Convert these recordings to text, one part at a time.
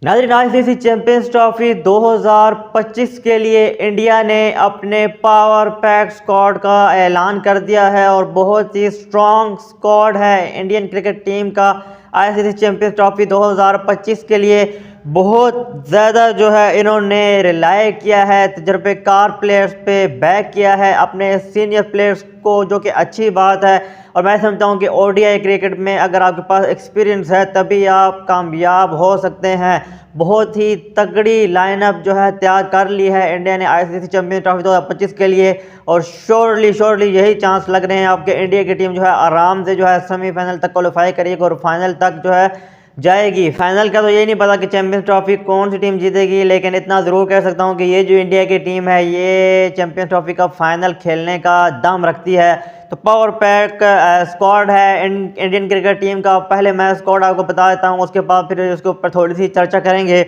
नाज़रीन, ICC champions trophy 2025 के लिए इंडिया ने अपने पावर पैक स्क्वाड का ऐलान कर दिया है और बहुत ही स्ट्रॉन्ग स्क्वाड है इंडियन क्रिकेट टीम का। आईसीसी चैंपियंस ट्रॉफी 2025 के लिए बहुत ज़्यादा जो है इन्होंने रिलाय किया है, तजर्बेकार प्लेयर्स पे बैक किया है अपने सीनियर प्लेयर्स को, जो कि अच्छी बात है। और मैं समझता हूँ कि ओडीआई क्रिकेट में अगर आपके पास एक्सपीरियंस है तभी आप कामयाब हो सकते हैं। बहुत ही तगड़ी लाइनअप जो है तैयार कर ली है इंडिया ने आईसीसी चैंपियंस ट्रॉफी 2025 के लिए, और श्योरली यही चांस लग रहे हैं आपके इंडिया की टीम जो है आराम से जो है सेमीफाइनल तक क्वालिफाई करेगी और फाइनल तक जो है जाएगी। फाइनल का तो ये नहीं पता कि चैंपियंस ट्रॉफी कौन सी टीम जीतेगी, लेकिन इतना ज़रूर कह सकता हूँ कि ये जो इंडिया की टीम है ये चैंपियंस ट्रॉफी का फाइनल खेलने का दम रखती है। तो पावर पैक स्क्वाड है इंडियन क्रिकेट टीम का। पहले मैं स्क्वाड आपको बता देता हूँ, उसके बाद फिर उसके ऊपर थोड़ी सी चर्चा करेंगे।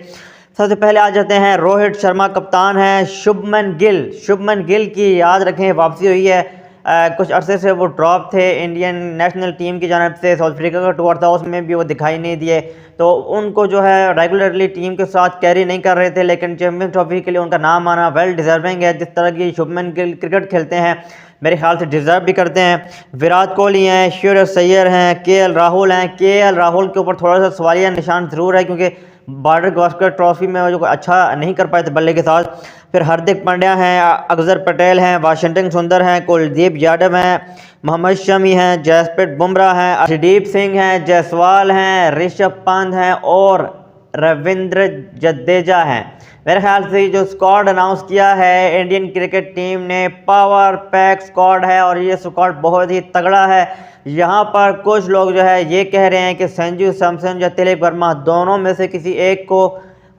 सबसे पहले आ जाते हैं, रोहित शर्मा कप्तान है। शुभमन गिल की याद रखें वापसी हुई है। कुछ अरसे से वो ड्रॉप थे इंडियन नेशनल टीम की जानब से। साउथ अफ्रीका का टूर था, उसमें भी वो दिखाई नहीं दिए, तो उनको जो है रेगुलरली टीम के साथ कैरी नहीं कर रहे थे, लेकिन चैंपियंस ट्रॉफी के लिए उनका नाम आना वेल डिजर्विंग है। जिस तरह की शुभमन गिल क्रिकेट खेलते हैं मेरे ख्याल से डिज़र्व भी करते हैं। विराट कोहली हैं, श्रेयस अय्यर हैं, केएल राहुल हैं। केएल राहुल के ऊपर थोड़ा सा सवालिया निशान ज़रूर है, क्योंकि बॉर्डर गावस्कर ट्रॉफी में जो अच्छा नहीं कर पाए थे बल्ले के साथ। फिर हार्दिक पांड्या हैं, अक्षर पटेल हैं, वाशिंगटन सुंदर हैं, कुलदीप यादव हैं, मोहम्मद शमी हैं, जसप्रीत बुमराह हैं, अर्शदीप सिंह हैं, जायसवाल हैं, ऋषभ पंत हैं और रविंद्र जडेजा हैं। मेरे ख्याल से जो स्क्वाड अनाउंस किया है इंडियन क्रिकेट टीम ने पावर पैक स्क्वाड है, और ये स्क्वाड बहुत ही तगड़ा है। यहाँ पर कुछ लोग जो है ये कह रहे हैं कि संजू सैमसन या तिलक वर्मा दोनों में से किसी एक को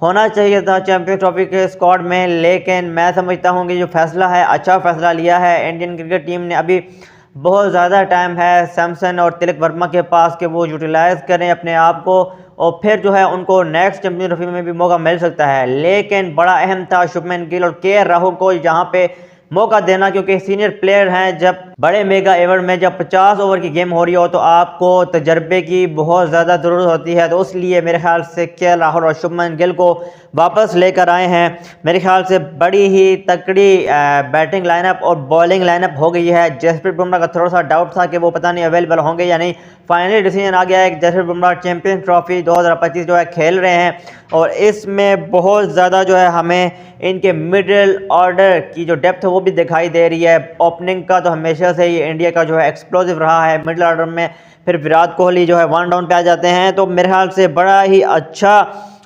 होना चाहिए था चैंपियंस ट्रॉफी के स्क्वाड में, लेकिन मैं समझता हूँ कि जो फैसला है अच्छा फैसला लिया है इंडियन क्रिकेट टीम ने। अभी बहुत ज़्यादा टाइम है सैमसन और तिलक वर्मा के पास कि वो यूटिलाइज़ करें अपने आप को, और फिर जो है उनको नेक्स्ट चैंपियंस ट्रॉफी में भी मौका मिल सकता है। लेकिन बड़ा अहम था शुभमन गिल और केएल राहुल को यहाँ पे मौका देना, क्योंकि सीनियर प्लेयर हैं। जब बड़े मेगा इवेंट में जब 50 ओवर की गेम हो रही हो तो आपको तजर्बे की बहुत ज़्यादा ज़रूरत होती है, तो इसलिए मेरे ख्याल से केएल राहुल और शुभमन गिल को वापस लेकर आए हैं। मेरे ख्याल से बड़ी ही तकड़ी बैटिंग लाइनअप और बॉलिंग लाइनअप हो गई है। जसप्रीत बुमराह का थोड़ा सा डाउट था कि वो पता नहीं अवेलेबल होंगे या नहीं। फाइनली डिसीजन आ गया है कि जसप्रीत बुमराह चैंपियंस ट्रॉफी 2025 जो है खेल रहे हैं, और इसमें बहुत ज़्यादा जो है हमें इनके मिडिल ऑर्डर की जो डेप्थ है वो भी दिखाई दे रही है। ओपनिंग का तो हमेशा से ही इंडिया का जो है एक्सप्लोसिव रहा है मिडिल ऑर्डर में। फिर विराट कोहली जो है वन डाउन पे आ जाते हैं, तो मेरे ख्याल से बड़ा ही अच्छा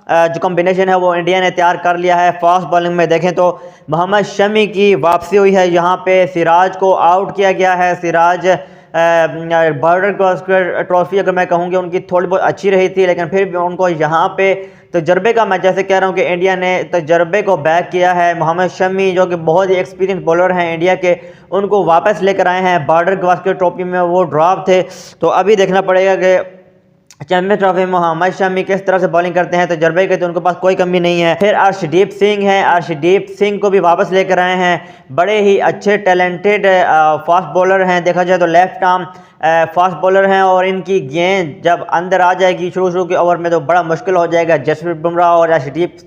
जो कॉम्बिनेशन है वो इंडिया ने तैयार कर लिया है। फास्ट बॉलिंग में देखें तो मोहम्मद शमी की वापसी हुई है, यहाँ पे सिराज को आउट किया गया है। सिराज बॉर्डर गावस्कर ट्रॉफी अगर मैं कहूँगी उनकी थोड़ी बहुत अच्छी रही थी, लेकिन फिर भी उनको यहाँ पे तजर्बे का, मैं जैसे कह रहा हूँ कि इंडिया ने तजर्बे को बैक किया है। मोहम्मद शमी जो कि बहुत ही एक्सपीरियंस बॉलर हैं इंडिया के, उनको वापस लेकर आए हैं। बॉर्डर गावस्कर ट्रॉफी में वो ड्रॉप थे, तो अभी देखना पड़ेगा कि चैंपियंस ट्रॉफी में मोहम्मद शमी किस तरह से बॉलिंग करते हैं। तजर्बे के तो उनके पास कोई कमी नहीं है। फिर अर्शदीप सिंह हैं, अर्शदीप सिंह को भी वापस लेकर आए हैं। बड़े ही अच्छे टैलेंटेड फास्ट बॉलर हैं, देखा जाए तो लेफ्ट आर्म फास्ट बॉलर हैं, और इनकी गेंद जब अंदर आ जाएगी शुरू के ओवर में तो बड़ा मुश्किल हो जाएगा जसप्रीत बुमराह और अर्शदीप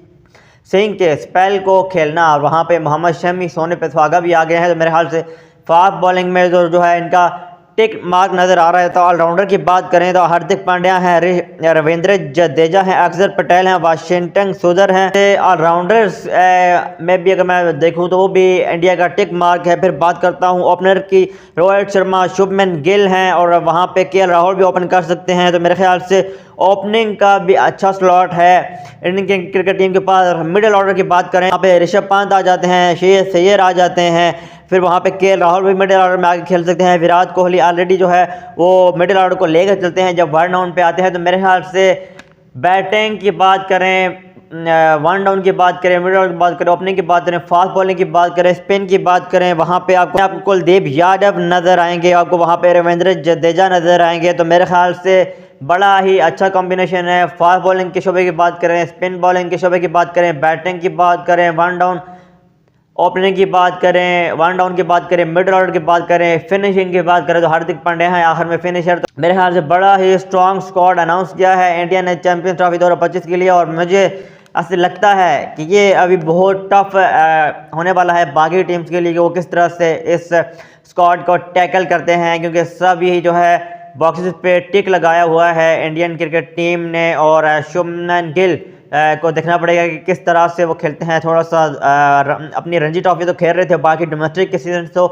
सिंह के स्पेल को खेलना। और वहाँ पे मोहम्मद शमी सोने पे सुहागा भी आ गए हैं, तो मेरे ख्याल से फास्ट बॉलिंग में जो है इनका टिक मार्क नज़र आ रहा है। तो ऑलराउंडर की बात करें तो हार्दिक पांड्या हैं, रविंद्र जडेजा हैं, अक्षर पटेल हैं, वाशिंगटन सुंदर हैं। ऑलराउंडर्स में भी अगर मैं देखूं तो वो भी इंडिया का टिक मार्क है। फिर बात करता हूं ओपनर की, रोहित शर्मा, शुभमन गिल हैं, और वहां पे केएल राहुल भी ओपन कर सकते हैं। तो मेरे ख्याल से ओपनिंग का भी अच्छा स्लॉट है इंडियन क्रिकेट टीम के पास। मिडिल ऑर्डर की बात करें, यहाँ पे ऋषभ पंत आ जाते हैं, श्रेयस अय्यर आ जाते हैं, फिर वहाँ पे केएल राहुल भी मिडिल ऑर्डर में आगे खेल सकते हैं। विराट कोहली ऑलरेडी जो है वो मिडिल ऑर्डर को लेकर चलते हैं जब वन डाउन पे आते हैं। तो मेरे ख्याल से बैटिंग की बात करें, वन डाउन की बात करें, मिडिल ऑर्डर की बात करें, ओपनिंग की बात करें, फास्ट बॉलिंग की बात करें, स्पिन की बात करें, वहाँ पे आपको कुलदीप यादव नज़र आएंगे, आपको वहाँ पे रविंद्र जडेजा नज़र आएंगे। तो मेरे ख्याल से बड़ा ही अच्छा कॉम्बिनेशन है। फास्ट बॉलिंग के शोबे की बात करें, स्पिन बॉलिंग के शोबे की बात करें, बैटिंग की बात करें, वन डाउन ओपनिंग की बात करें, वन डाउन की बात करें, मिडल ऑर्डर की बात करें, फिनिशिंग की बात करें तो हार्दिक पांड्या हैं आखिर में फिनिशर। तो मेरे ख्याल से बड़ा ही स्ट्रॉन्ग स्क्वाड अनाउंस किया है इंडिया ने चैंपियंस ट्रॉफी 2025 के लिए, और मुझे ऐसे लगता है कि ये अभी बहुत टफ होने वाला है बाकी टीम्स के लिए कि वो किस तरह से इस स्क्वाड को टैकल करते हैं, क्योंकि सब ही जो है बॉक्सेस पे टिक लगाया हुआ है इंडियन क्रिकेट टीम ने। और शुभमन गिल को देखना पड़ेगा कि किस तरह से वो खेलते हैं। थोड़ा सा अपनी रणजी ट्रॉफी तो खेल रहे थे, बाकी डोमेस्टिक के सीजन तो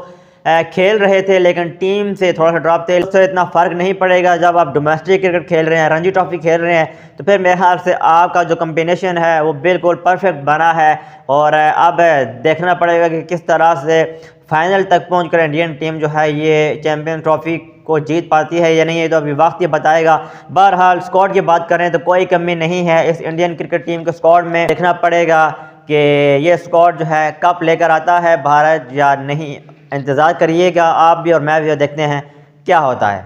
खेल रहे थे, लेकिन टीम से थोड़ा सा ड्रॉप थे, उससे इतना फ़र्क नहीं पड़ेगा। जब आप डोमेस्टिक क्रिकेट खेल रहे हैं, रणजी ट्रॉफी खेल रहे हैं, तो फिर मेरे ख्याल से आपका जो कम्बिनेशन है वो बिल्कुल परफेक्ट बना है। और अब देखना पड़ेगा कि किस तरह से फाइनल तक पहुंचकर इंडियन टीम जो है ये चैंपियन ट्रॉफी को जीत पाती है या नहीं, है तो अभी वक्त ये बताएगा। बहरहाल स्क्वाड की बात करें तो कोई कमी नहीं है इस इंडियन क्रिकेट टीम के स्क्वाड में। देखना पड़ेगा कि ये स्क्वाड जो है कप लेकर आता है भारत या नहीं। इंतज़ार करिएगा आप भी और मैं भी, और देखते हैं क्या होता है।